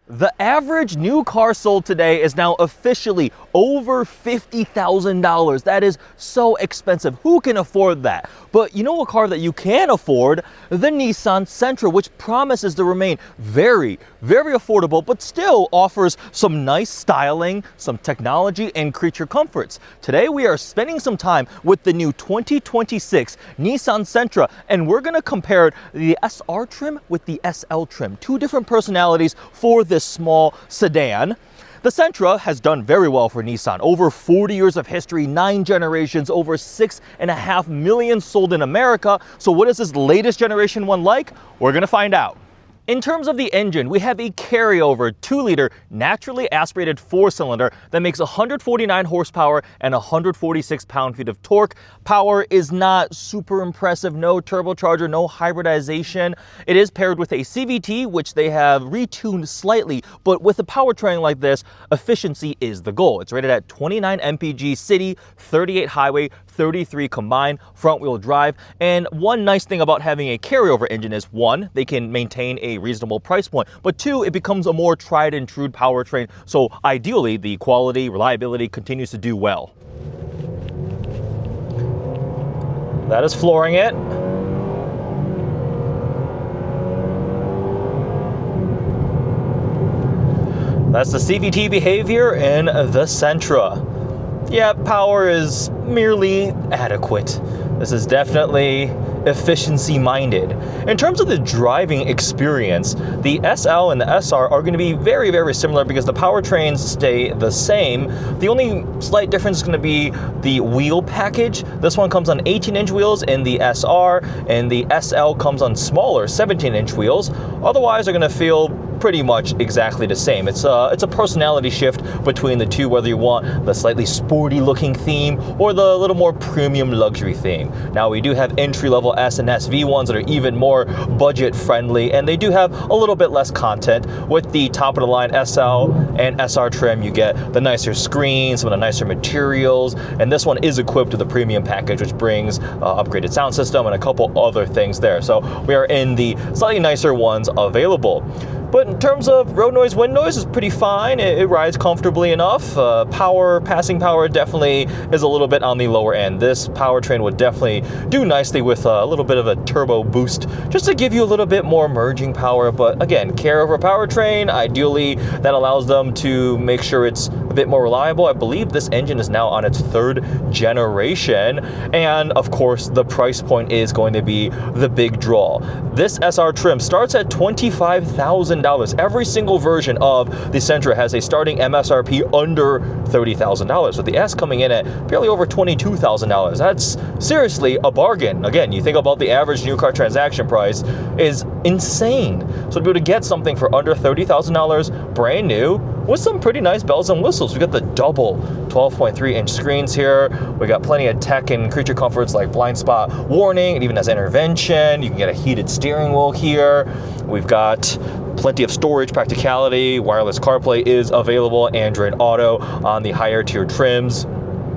The average new car sold today is now officially over $50,000. That is so expensive. Who can afford that? But you know a car that you can afford? The Nissan Sentra, which promises to remain very, very affordable, but still offers some nice styling, some technology, and creature comforts. Today we are spending some time with the new 2026 Nissan Sentra, and we're going to compare the SR trim with the SL trim. Two different personalities for this small sedan. The Sentra has done very well for Nissan. Over 40 years of history, 9 generations, over 6.5 million sold in America. So what is this latest generation one like? We're gonna find out. In terms of the engine, we have a carryover 2-liter naturally aspirated 4-cylinder that makes 149 horsepower and 146 pound-feet of torque. Power is not super impressive, no turbocharger, no hybridization. It is paired with a CVT, which they have retuned slightly, but with a powertrain like this, efficiency is the goal. It's rated at 29 mpg city, 38 highway, 33 combined, front-wheel drive. And one nice thing about having a carryover engine is, one, they can maintain a reasonable price point, but two, it becomes a more tried and true powertrain, so ideally the quality, reliability continues to do well. That is flooring it. That's the CVT behavior in the Sentra. Yeah, power is merely adequate. This is definitely efficiency minded. In terms of the driving experience, the SL and the SR are going to be very, very similar because the powertrains stay the same. The only slight difference is going to be the wheel package. This one comes on 18-inch wheels in the SR, and the SL comes on smaller 17-inch wheels. Otherwise, they're going to feel pretty much exactly the same. It's a personality shift between the two, whether you want the slightly sporty looking theme or the little more premium luxury theme. Now we do have entry-level S and SV ones that are even more budget friendly, and they do have a little bit less content. With the top of the line SL and SR trim, you get the nicer screens, some of the nicer materials, and this one is equipped with the premium package, which brings upgraded sound system and a couple other things there. So we are in the slightly nicer ones available. But in terms of road noise, wind noise is pretty fine. It rides comfortably enough. Passing power definitely is a little bit on the lower end. This powertrain would definitely do nicely with a little bit of a turbo boost, just to give you a little bit more merging power. But again, carryover powertrain, ideally that allows them to make sure it's a bit more reliable. I believe this engine is now on its 3rd generation. And of course, the price point is going to be the big draw. This SR trim starts at $25,000. Every single version of the Sentra has a starting MSRP under $30,000, with the S coming in at barely over $22,000. That's seriously a bargain. Again, you think about the average new car transaction price is insane. So to be able to get something for under $30,000 brand new with some pretty nice bells and whistles. We got the double 12.3-inch screens here. We got plenty of tech and creature comforts like blind spot warning. It even has intervention. You can get a heated steering wheel here. We've got plenty of storage, practicality. Wireless CarPlay is available. Android Auto on the higher tier trims.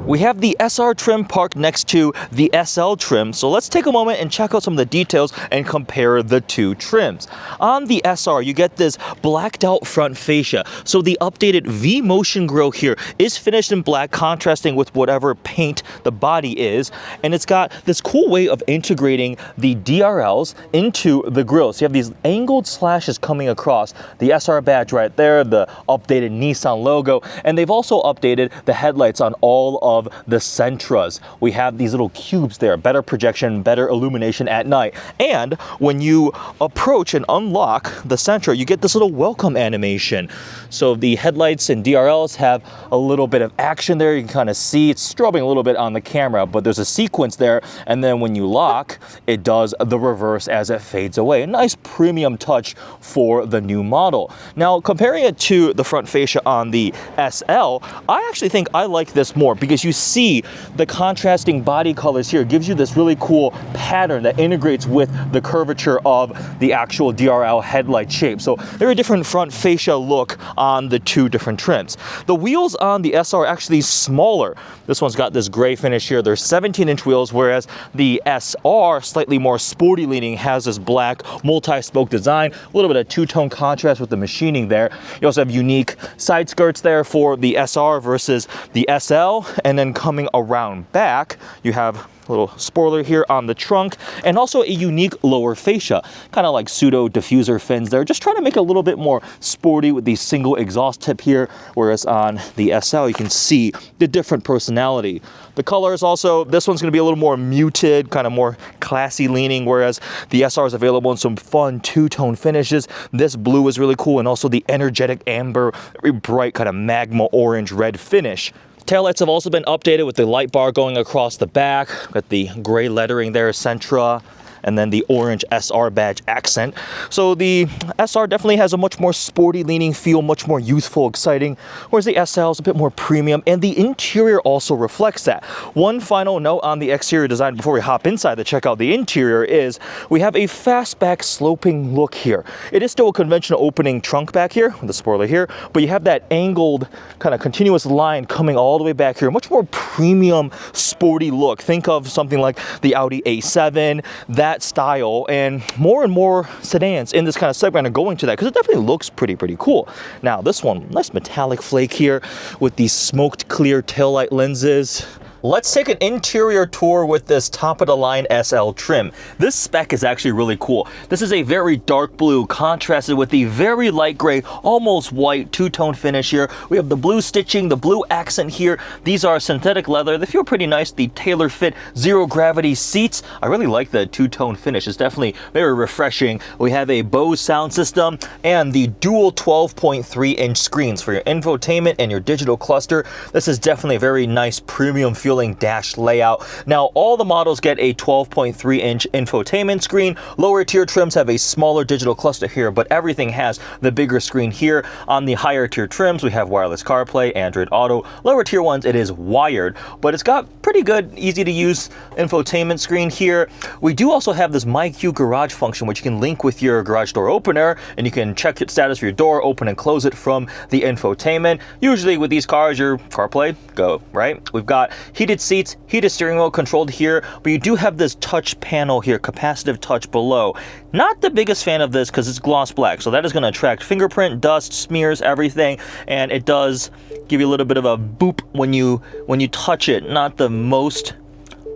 We have the SR trim parked next to the SL trim, so let's take a moment and check out some of the details and compare the two trims. On the SR, you get this blacked out front fascia, so the updated V-Motion grille here is finished in black, contrasting with whatever paint the body is, and it's got this cool way of integrating the DRLs into the grille. So you have these angled slashes coming across, the SR badge right there, the updated Nissan logo, and they've also updated the headlights on all of the Sentras. We have these little cubes there, better projection, better illumination at night. And when you approach and unlock the Sentra, you get this little welcome animation. So the headlights and DRLs have a little bit of action there. You can kind of see it's strobing a little bit on the camera, but there's a sequence there. And then when you lock, it does the reverse as it fades away. A nice premium touch for the new model. Now, comparing it to the front fascia on the SL, I actually think I like this more because you see the contrasting body colors here, it gives you this really cool pattern that integrates with the curvature of the actual DRL headlight shape. So very different front fascia look on the two different trims. The wheels on the SR are actually smaller. This one's got this gray finish here. They're 17-inch wheels, whereas the SR, slightly more sporty leaning, has this black multi-spoke design, a little bit of two-tone contrast with the machining there. You also have unique side skirts there for the SR versus the SL, and then coming around back, you have a little spoiler here on the trunk, and also a unique lower fascia, kind of like pseudo diffuser fins there, just trying to make it a little bit more sporty with the single exhaust tip here, whereas on the SL you can see the different personality. The colors also, this one's going to be a little more muted, kind of more classy leaning, whereas the SR is available in some fun two-tone finishes. This blue is really cool, and also the energetic amber, very bright kind of magma orange red finish. Taillights have also been updated with the light bar going across the back. Got the gray lettering there, Sentra, and then the orange SR badge accent. So the SR definitely has a much more sporty leaning feel, much more youthful, exciting, whereas the SL is a bit more premium, and the interior also reflects that. One final note on the exterior design before we hop inside to check out the interior is we have a fastback sloping look here. It is still a conventional opening trunk back here with the spoiler here, but you have that angled kind of continuous line coming all the way back here, much more premium sporty look. Think of something like the Audi A7, that style, and more sedans in this kind of segment are going to that because it definitely looks pretty cool. Now this one, nice metallic flake here with these smoked clear taillight lenses. Let's take an interior tour with this top-of-the-line SL trim. This spec is actually really cool. This is a very dark blue contrasted with the very light gray, almost white two-tone finish here. We have the blue stitching, the blue accent here. These are synthetic leather. They feel pretty nice. The tailor-fit zero-gravity seats. I really like the two-tone finish. It's definitely very refreshing. We have a Bose sound system and the dual 12.3-inch screens for your infotainment and your digital cluster. This is definitely a very nice premium feeling dash layout. Now all the models get a 12.3-inch infotainment screen. Lower tier trims have a smaller digital cluster here, but everything has the bigger screen here. On the higher tier trims we have wireless CarPlay, Android Auto. Lower tier ones it is wired, but it's got pretty good, easy to use infotainment screen here. We do also have this MyQ garage function, which you can link with your garage door opener, and you can check the status of your door, open and close it from the infotainment. Usually with these cars, your CarPlay, go, right? We've got heated seats, heated steering wheel controlled here, but you do have this touch panel here, capacitive touch below. Not the biggest fan of this because it's gloss black, so that is going to attract fingerprint, dust, smears, everything, and it does give you a little bit of a boop when you touch it. Not the most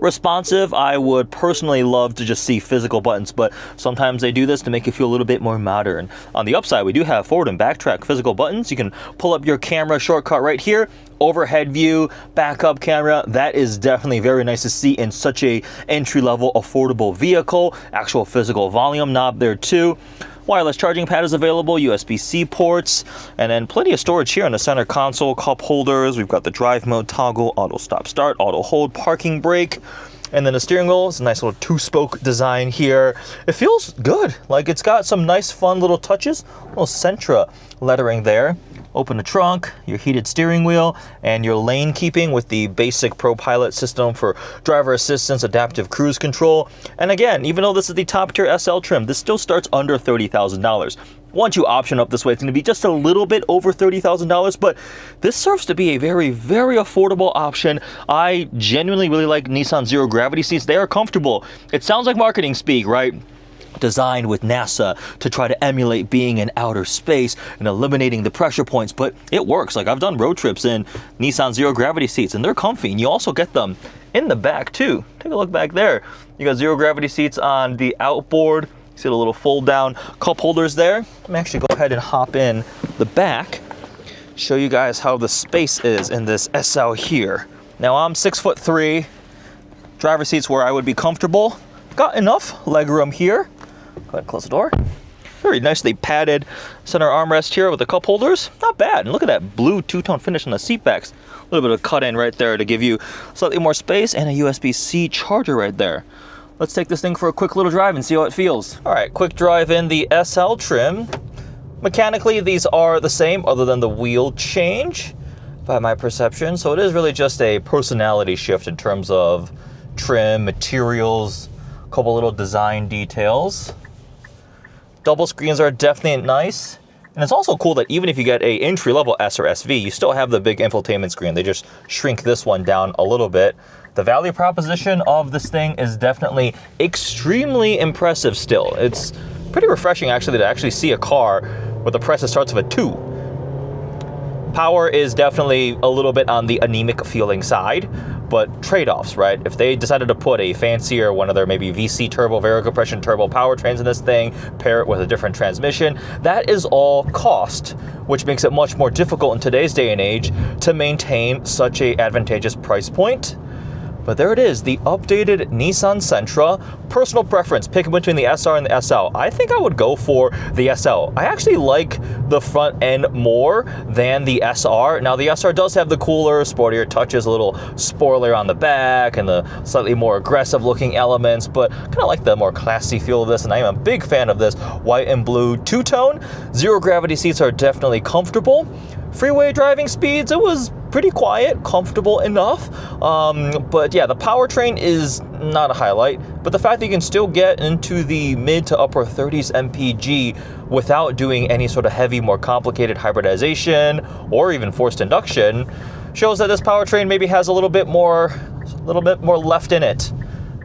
responsive. I would personally love to just see physical buttons, but sometimes they do this to make it feel a little bit more modern. On the upside, we do have forward and backtrack physical buttons. You can pull up your camera shortcut right here, overhead view, backup camera. That is definitely very nice to see in such a entry-level affordable vehicle. Actual physical volume knob there too. Wireless charging pad is available, USB-C ports, and then plenty of storage here on the center console, cup holders. We've got the drive mode toggle, auto stop start, auto hold, parking brake, and then the steering wheel is a nice little two-spoke design here. It feels good, like it's got some nice fun little touches, little Sentra lettering there. Open the trunk, your heated steering wheel, and your lane keeping with the basic Pro Pilot system for driver assistance, adaptive cruise control. And again, even though this is the top tier SL trim, this still starts under $30,000. Once you option up this way, it's going to be just a little bit over $30,000, but this serves to be a very affordable option. I genuinely really like Nissan Zero Gravity seats. They are comfortable. It sounds like marketing speak, right? Designed with NASA to try to emulate being in outer space and eliminating the pressure points, but it works. Like, I've done road trips in Nissan Zero Gravity seats and they're comfy, and you also get them in the back too. Take a look back there. You got Zero Gravity seats on the outboard. You see the little fold down cup holders there. Let me actually go ahead and hop in the back, show you guys how the space is in this SL here. Now I'm 6'3", driver seats where I would be comfortable. Got enough legroom here. Go ahead and close the door. Very nicely padded center armrest here with the cup holders. Not bad. And look at that blue two-tone finish on the seat backs. A little bit of cut in right there to give you slightly more space, and a USB-C charger right there. Let's take this thing for a quick little drive and see how it feels. All right, quick drive in the SL trim. Mechanically, these are the same other than the wheel change. If by my perception. So it is really just a personality shift in terms of trim, materials, a couple little design details. Double screens are definitely nice. And it's also cool that even if you get a entry-level S or SV, you still have the big infotainment screen. They just shrink this one down a little bit. The value proposition of this thing is definitely extremely impressive still. It's pretty refreshing actually to actually see a car with a price that starts with a 2. Power is definitely a little bit on the anemic feeling side, but trade-offs, right? If they decided to put a fancier, one of their maybe VC turbo, variable compression turbo powertrains in this thing, pair it with a different transmission, that is all cost, which makes it much more difficult in today's day and age to maintain such a advantageous price point. But there it is, the updated Nissan Sentra. Personal preference, picking between the SR and the SL. I think I would go for the SL. I actually like the front end more than the SR. Now the SR does have the cooler, sportier touches, a little spoiler on the back, and the slightly more aggressive looking elements, but kind of like the more classy feel of this, and I am a big fan of this white and blue two-tone. Zero gravity seats are definitely comfortable. Freeway driving speeds, it was pretty quiet, comfortable enough. But yeah, the powertrain is not a highlight, but the fact that you can still get into the mid to upper 30s MPG without doing any sort of heavy, more complicated hybridization or even forced induction shows that this powertrain maybe has a little bit more left in it.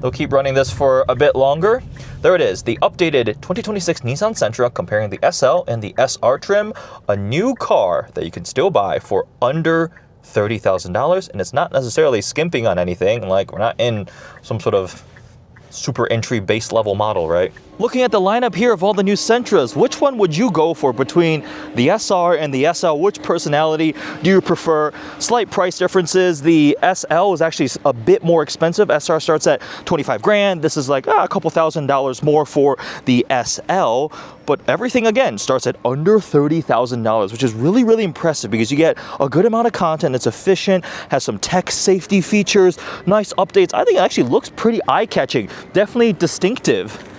They'll keep running this for a bit longer. There it is, the updated 2026 Nissan Sentra comparing the SL and the SR trim, a new car that you can still buy for under $30,000, and it's not necessarily skimping on anything. Like, we're not in some sort of super entry base level model, right? Looking at the lineup here of all the new Sentras, which one would you go for between the SR and the SL? Which personality do you prefer? Slight price differences. The SL is actually a bit more expensive. SR starts at 25 grand. This is like a couple $1,000s more for the SL. But everything, again, starts at under $30,000, which is really, really impressive because you get a good amount of content. It's efficient, has some tech safety features, nice updates. I think it actually looks pretty eye-catching, definitely distinctive.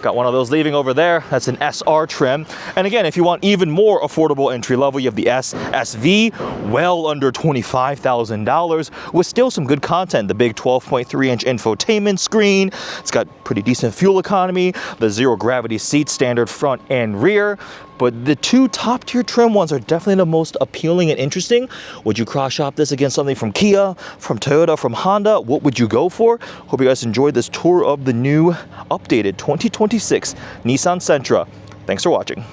Got one of those leaving over there. That's an SR trim. And again, if you want even more affordable entry level, you have the SV, well under $25,000, with still some good content. The big 12.3-inch infotainment screen. It's got pretty decent fuel economy. The zero gravity seats, standard front and rear. But the two top tier trim ones are definitely the most appealing and interesting. Would you cross shop this against something from Kia, from Toyota, from Honda? What would you go for? Hope you guys enjoyed this tour of the new updated 2026 Nissan Sentra. Thanks for watching.